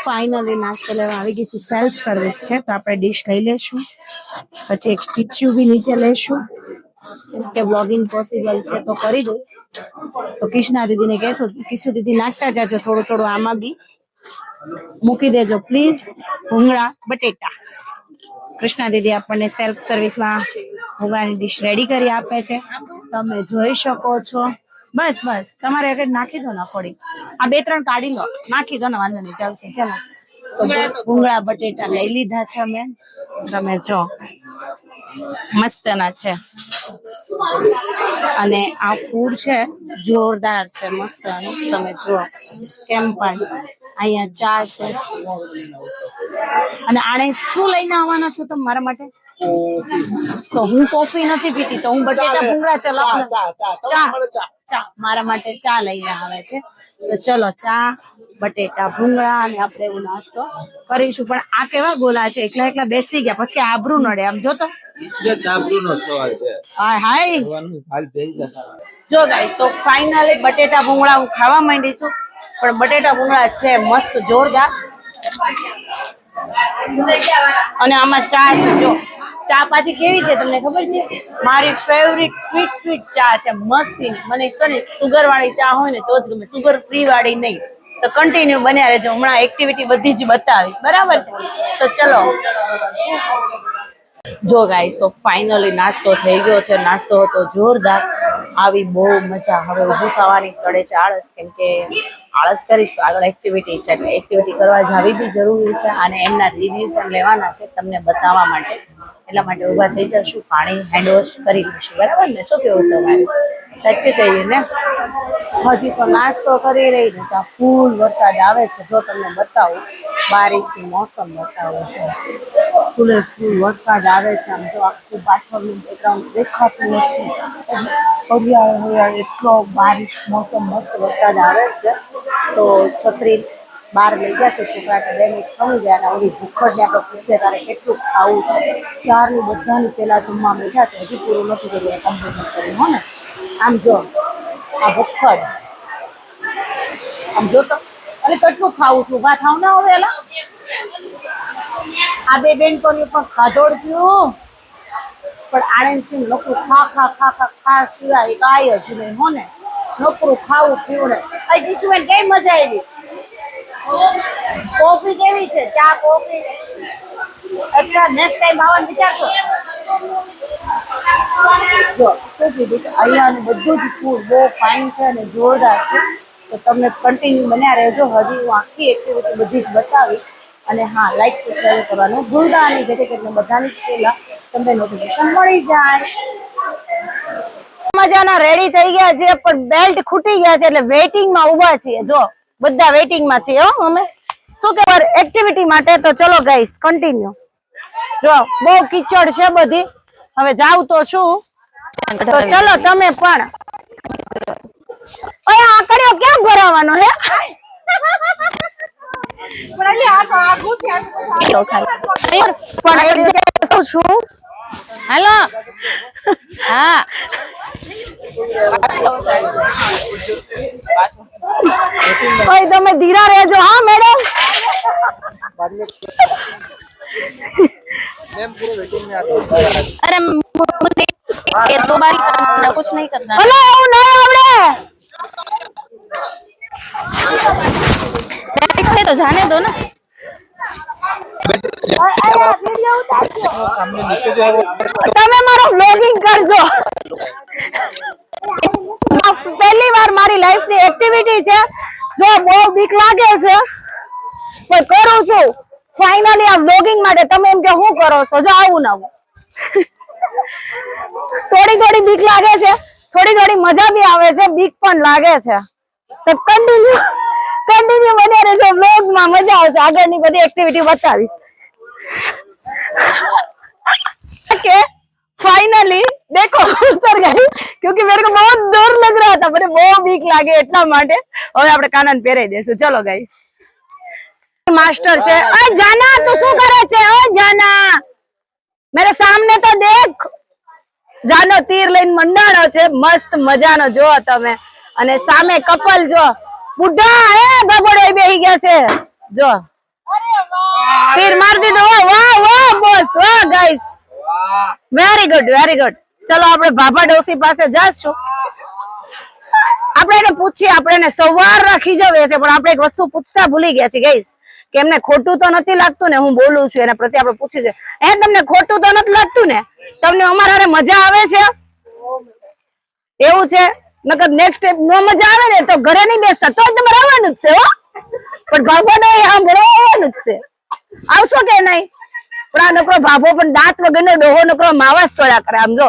Finally નાસ્તો લેવા આવી ગઈ છું. સેલ્ફ સર્વિસ છે તો આપણે ડીશ લઈ લેશું, પછી એક સ્ટીચ્યુ બી નીચે લેશું કે બ્લોગિંગ પોસિબલ છે તો કરી દઈશ. તો કિશના દીદીને કહેશો, કિશુ દીદી નાખતા જાજો થોડું થોડું, આમાં બી મૂકી દેજો પ્લીઝ. ભૂંગળા બટેટા કૃષ્ણા દીદી આપણને સેલ્ફ સર્વિસમાં ભૂંગળાની ડીશ રેડી કરી આપે છે, તમે જોઈ શકો છો. બસ બસ તમારે આગળ નાખી દો ને થોડી, આ 2-3 કાઢી લો, નાખી દો ને, વાંધો નહીં, ચાલશે. ચાલો તો ભૂંગળા બટેટા લઈ લીધા છે અમે, તમે જો મસ્તના છે. અને આ ફૂડ છે જોરદાર છે, મસ્ત. તમે જુઓ કેમ પણ અહીંયા ચા છે. અને આને શું લઈને આવવાના છો તમે મારા માટે? તો હું કોફી નથી પીતી, તો હું બટેટા ભૂંગળા ચા મારા માટે ચા લઈને આવે છે. તો ચલો ચા બટેટા ભૂંગળા અને આપણે એવું નાસ્તો કરીશું. પણ આ કેવા ગોલા છે, એકલા એકલા બેસી ગયા, પછી આબરૂ નડે. આમ જો તો જો ગાઈસ, તો ફાઇનલી બટેટા ભૂંગળા હું ખાવા માંડી છું. પણ બટેટા ભૂંગળા છે મસ્ત જોરદાર. અને આમાં ચા છે, જો ચા પાછી કેવી છે તમને ખબર છે? મારી ફેવરિટ સ્વીટ ચા છે, મસ્તી. મને સુગર વાળી ચા હોય ને તો જ ગમે, સુગર ફ્રી વાળી નહીં. તો કન્ટિન્યુ બન્યા રહેજો, હમણાં એક્ટિવિટી બધી જ બતાવીશ, બરાબર છે? તો ચલો જો ગાઈસ, તો ફાઇનલી નાસ્તો થઈ ગયો છે. નાસ્તો હતો જોરદાર, આવી બહુ મજા. હવે ઊભું થવાની ચડે છે આળસ, કેમ કે આળસ કરીશ તો આગળ એક્ટિવિટી છે, એટલે એક્ટિવિટી કરવા જાવી બી જરૂરી છે. અને એમના રિવ્યુ પણ લેવાના છે તમને બતાવવા માટે, એટલા માટે ઊભા થઈ જશું, પાણી હેન્ડવોશ કરી લઈશું, બરાબર ને? શું કેવું તમારે? સાચી કહીએ ને? હજી તો નાસ્તો કરી રહી ને ત્યાં ફૂલ વરસાદ આવે છે. જો તમને બતાવું, બારિશની મોસમ બતાવું છે, ફૂલ વરસાદ આવે છે. આમ જો આખું પાછળનું બેકગ્રાઉન્ડ દેખાતું નથી, હરિયાળ એટલો બારિશ મોસમ, મસ્ત વરસાદ આવે છે. તો છત્રી બહાર લઈ ગયા છે છોકરા, કે 2 મિનિટ ખમી જાય. અને ઓલી ભૂખડ ને આપણે પૂછે તારે કેટલું ખાવું છે, ત્યારની બધાની પેલા જમવા બેઠા છે, હજી પૂરું નથી કર્યું, કમ્પ્લીટ કર્યું હો ને. આમ જો આ ભૂખડ, આમ જો તો, અરે કેટલું ખાવું છું, ઉભા થાવ ને હવે. એલા આ 2 બેનપણીઓ પણ ખાધોડ થયું, પણ આણંદ સિંહ નકરું ખા સિવાય કાંઈ જ નહીં હો ને. નકરું ખાવું પીવું ને. કિશુબેન કઈ મજા આવી? કોફી કેવી છે? ચા કોફી? અચ્છા, નેક્સ્ટ ટાઈમ આવવાનું વિચારશો? જો શું કીધું કે અહીંયાનું બધું જ ફૂડ બહુ ફાઇન છે અને જોરદાર છે. તો તમને કન્ટિન્યુ બન્યા રહેજો, હજી હું આખી એક્ટિવિટી બધી જ બતાવી. અને હા, લાઈક સબસ્ક્રાઈબ કરવાનું ભૂલતા નહીં, જેથી કરીને બધાની જ પહેલા તમને નોટિફિકેશન મળી જાય. મજાના રેડી થઈ ગયા છે, પણ બેલ્ટ ખૂટી ગયા છે એટલે વેઇટિંગમાં ઊભા છીએ. જો બધા વેઇટિંગમાં છીએ હો અમે, શું કહેવાય, એક્ટિવિટી માટે. તો ચલો ગાઈસ કન્ટિન્યુ. જો બહુ કીચડ છે બધી, હવે જાવ તો છું. તો ચલો તમે પણ. ઓય આકડ્યો ક્યાં ભરાવાનો હે? હેલો, હા તમે ધીરા રહેજો હા મેડમ. अरे ये 2 बार करना, कुछ नहीं करना। हेलो नहीं आवड़े से तो जाने दो ना। તમે મારો વ્લોગિંગ કરજો. પહેલી વાર મારી લાઈફની એક્ટિવિટી છે, જો બહુ બીક લાગે છે પણ કરું છું. ફાઇનલી આ વ્લોગિંગ માટે તમે એમ કે શું કરો છો? જો આવું ના થોડી બીક લાગે છે, થોડી મજા બી આવે છે, બીક પણ લાગે છે. તો કન્ટિન્યુ બને રહેજો વ્લોગમાં, મજા આવશે. આગળની બધી એક્ટિવિટી બતાવીશ. ओके फाइनली देखो उतर गई, क्योंकि मेरे को बहुत डर लग रहा था, मुझे बहुत बीक लागे એટલા માટે. હવે આપણે કાનન પહેરાઈ દેશું. ચલો ગાઈસ, मास्टर છે. ઓય જાના તું શું કરે છે? ઓય જાના મેરે સામને તો દેખ. જાનો તીર લઈને મંડાણો છે, મસ્ત મજાનો જો તમે. અને સામે કપલ જો બુઢા હે બબડે બેહી ગયા છે. જો તીર માર દીધો. વાહ વાહ બોસ, વાહ guys, very good very good. ચલો આપણે ભાભા ડોસી પાસે જાશું. આપણે એને પૂછીએ, આપણે એને સવારના ખીજવીએ છે, પણ આપણે એક વસ્તુ પૂછતા ભૂલી ગયા છીએ ગાઈસ, કે એમને ખોટું તો નથી લાગતું ને હું બોલું છું એના પ્રત્યે આપણે પૂછી છે. તમને ખોટું તો નથી લાગતું ને? તમને અમારા મજા આવે છે? એવું છે? નકર નેક્સ્ટ ટાઈમ નો મજા આવે ને તો ઘરે નહીં બેસતા, તો તમારે આવવાનું જ છે હો. પણ ભાભોને સાંભળવા આવવાનું જ છે. આવશો કે નહીં? પણ આ નકરો ભાભો પણ દાંત વગરનો ડોહો નકરો માવા સોળા કરે. આમ જો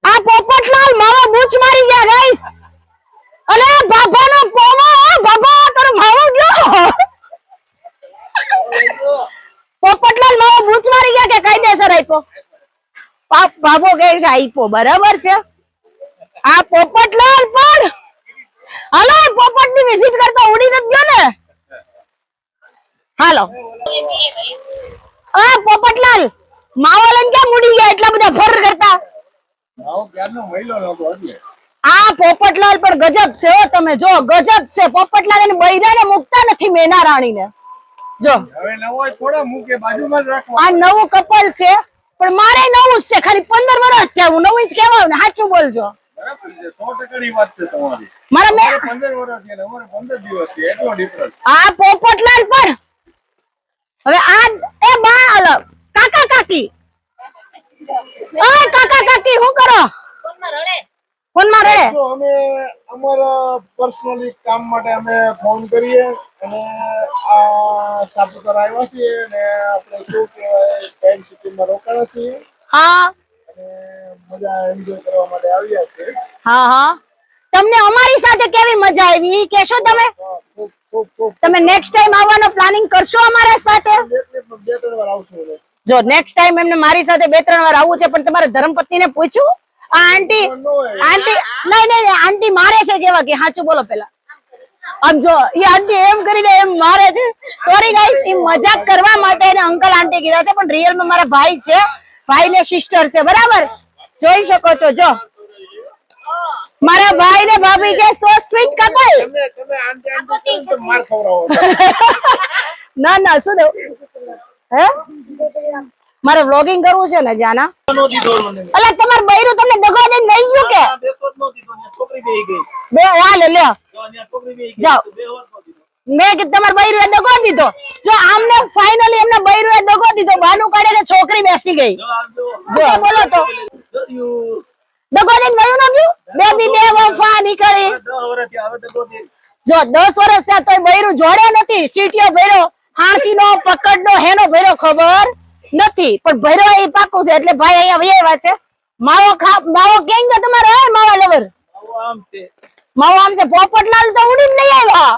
આ પોપટલાલ માવા બૂચ મારી ગયા ગાઈસ. અલે ભાભાનો પોમો, ભાભા તારો માવો ગયો. પોપટલાલ માવા બૂચ મારી ગયા કે કાયદેસર આપ્યો? ભાભો કહે છે આપ્યો, બરાબર છે. આ પોપટલાલ પણ હાલો પોપટની વિઝિટ કરતા ઉડી નથી ગયો ને? હાલો આ પોપટલાલ માવા લઈને ક્યાં ઉડી ગયા એટલા બધા ફર કરતા? આ પોપટલાલ પણ ગજબ છે હો. તમે જો ગજબ છે પોપટલાલ. એને બૈરાને મુકતા નથી મેના રાણીને. જો આ નવું કપલ છે, પણ મારે નવું જ છે. ખાલી 15 વર્ષ છે. હું નવું જ કહેવાય ને, સાચું બોલજો. આ પોપટલાલ પણ હવે આ એ બા અલગ કાકા કાકી, ઓય કાકા કાકી શું કરો? ફોનમાં રડે. અમે અમારા પર્સનલી કામ માટે અમે ફોન કરીએ અને આ સાપુતારા આવ્યા છીએ અને આપણે શું કહેવાય ટેન્ટ સિટીમાં રોકાણા છીએ. હા અને મજા એન્જોય કરવા માટે આવ્યા છે. હા હા. તમને અમારી સાથે કેવી મજા આવી કેશો તમે? ખૂબ ખૂબ ખૂબ. તમે નેક્સ્ટ ટાઈમ આવવાનો પ્લાનિંગ કરશો અમારા સાથે? બે ત્રણ વાર આવશું. જો નેક્સ્ટ ટાઈમ એમને મારી સાથે 2-3 વાર આવવું છે, પણ તમારા ધર્મપત્નીને પૂછ્યું? આ આંટી આંટી નહીં આંટી મારે છે કેવા કે સાચું બોલો પેલા. આમ જો એ આંટી એમ કરીને એમ મારે છે. સોરી ગાઈસ, એ મજાક કરવા માટે એને અંકલ આંટી કીધા છે, પણ રિયલ માં મારા ભાઈ છે, ભાઈ ને સિસ્ટર છે. બરાબર જોઈ શકો છો. જો મારા ભાઈ ને ભાભી છે, સો સ્વીટ કપલ. તમે આંટી આંટી તો માર ખવડાવો. ના ના શું દેવું હે? મારે વ્લોગિંગ કરવું છે ને જાના. અલા તમાર બૈરું તમને દગો દઈને લઈ ગયું કે? છોકરી બેહી ગઈ. બે હાલ લ્યો છોકરી બેહી ગઈ. જાઓ. મેં કે તમાર બૈરું એ દગો દીધો. જો આમને ફાઇનલી એમને બૈરું એ દગો દીધો. બાનું કાઢે છે છોકરી બેસી ગઈ. જો બોલો તો દગો દઈને વયું ન ગયું? બેબી બે વફા નીકળી. જો 10 વર્ષ થયા તોય બૈરું જોડે નથી. સીટીઓ ભર્યો, હાંસી નો પકડ નો હેનો ભર્યો ખબર નથી, પણ ભર્યો એ પાકું છે. એટલે ભાઈ અહીંયા વૈયા છે. માવો માવો કેમ ગયો તમારો? હે માવા લેવર માવો આમ છે. પોપટલાલ તો ઉડીને લઈ આવ્યા.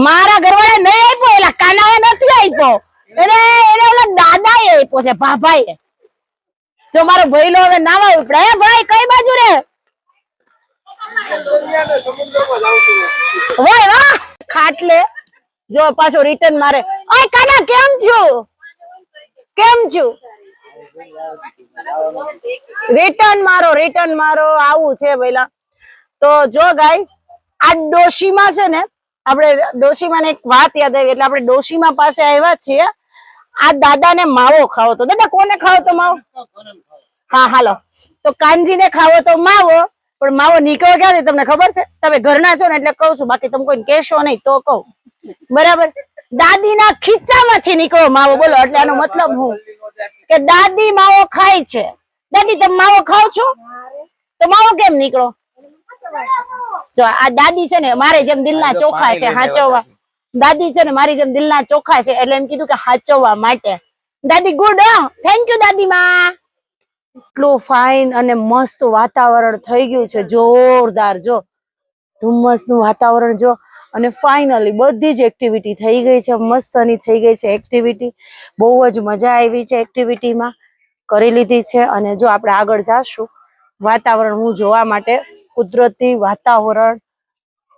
મારા ઘરવાળા નહીં આપ્યો, એલા કાનાએ નથી આપ્યો. એને ઓલા દાદાએ આપ્યો છે, ભાભાએ. જો મારો ભઈલો હવે નાવા ઉપડે. હે ભાઈ કઈ બાજુ રે? હોય વાહ ખાટલે. જો પાછો રિટર્ન મારે. ઓય કાના કેમ છું? કેમ છું? રિટર્ન મારો આવું છે પેલા. તો જો ગાઈસ આ ડોશીમાં છે ને, આપણે ડોશીમાં એક વાત યાદ આવી એટલે આપણે ડોશીમાં પાસે આવ્યા છીએ. આ દાદાને માવો ખાવો તો. દાદા કોને ખાવો તો માવો? હા હાલો. તો કાનજીને ખાવો તો માવો. પણ માવો નીકળો ક્યાંથી તમને ખબર છે? તમે ઘરના છો ને એટલે કહું છું, બાકી તમે કોઈને કહેશો નહીં તો કહું. બરાબર દાદીના ખીચામાંથી નીકળો માવો. બોલો એટલે આનો મતલબ હું કે દાદી માવો ખાય છે. દાદી તમે માવો ખાવ છો તો માવો કેમ નીકળો? જો આ દાદી છે ને મારે જેમ દિલના ચોખા છે હાચવવા. દાદી છે ને મારી જેમ દિલના ચોખા છે, એટલે એમ કીધું કે હાચવવા માટે. દાદી ગુડ. થેન્ક યુ દાદી માં. એટલું ફાઇન અને મસ્ત વાતાવરણ થઈ ગયું છે, જોરદાર. જો ધુમ્મસ નું વાતાવરણ જો. અને ફાઇનલી બધી જ એક્ટિવિટી થઈ ગઈ છે, મસ્તની થઈ ગઈ છે એક્ટિવિટી. બહુ જ મજા આવી છે એક્ટિવિટીમાં, કરી લીધી છે. અને જો આપણે આગળ જાશું વાતાવરણ હું જોવા માટે, કુદરતી વાતાવરણ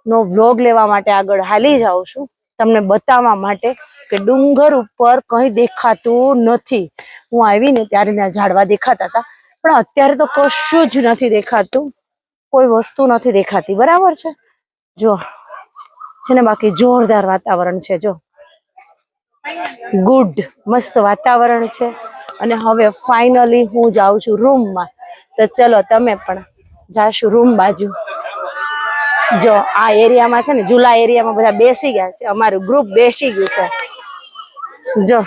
નો વ્લોગ લેવા માટે આગળ હાલી જાઉં છું, તમને બતાવવા માટે કે ડુંગર ઉપર કઈ દેખાતું નથી. હું આવી ને ત્યારે ના ઝાડવા દેખાતા હતા, પણ અત્યારે તો કશું જ નથી દેખાતું, કોઈ વસ્તુ નથી દેખાતી. બરાબર છે. જો છે ને બાકી જોરદાર વાતાવરણ છે જો ગુડ મસ્ત વાતાવરણ છે અને હવે ફાઇનલી હું જાઉં છું રૂમમાં તો ચલો તમે પણ જાશું રૂમ બાજુ જો આ એરિયામાં છે ને ઝૂલા એરિયામાં બધા બેસી ગયા છે અમારું ગ્રુપ બેસી ગયું છે જો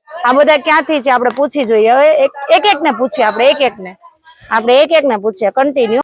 આ બધા ક્યાંથી છે આપણે પૂછી જોઈએ હવે એક એક ને પૂછીએ આપણે એક એક ને પૂછીએ કન્ટિન્યુ